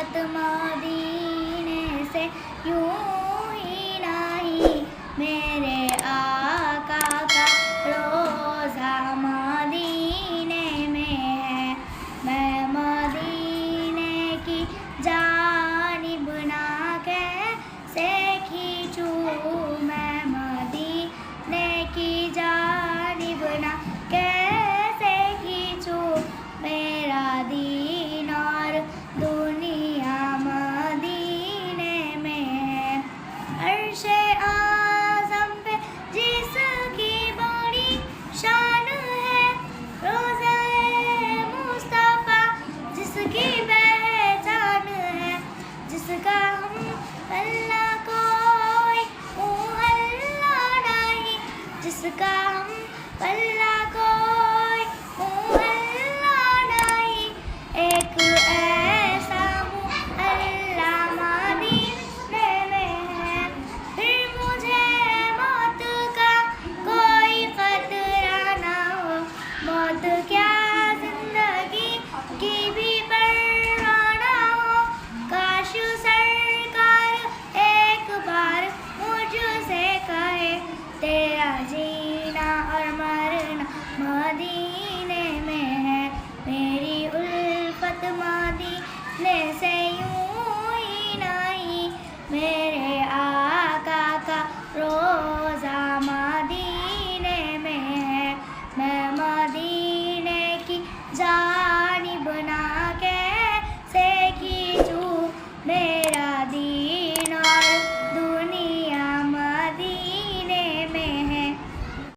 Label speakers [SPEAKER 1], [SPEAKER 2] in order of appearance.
[SPEAKER 1] उल्फत मदीने से यूं ही नहीं, मेरे आका का रोज़ा मदीने में है। मैं मदीने की जानिब ना कैसे खींचूं, मैं मदीने की जानिब ना कैसे खींचूं, मेरा दीन और दुनिया मदीने में है। अर्शे आज़म पे जिसकी बड़ी शान है, रोज़े मुस्तफ़ा जिसकी पहचान है, जिसका हम अल्लाह कोई अल्लाह नहीं, जिसका हम अल्लाह कोई अल्लाह नहीं। एक ऐसा अल्लाह मदीने में है, फिर मुझे मौत का कोई खतरा ना हो, मौत क्या जिंदगी की भी परवाह ना हो। काश सरकार एक बार मुझसे कहे, तेरा जीना और मरना मदीने में है, मेरी उल्फत मदीने से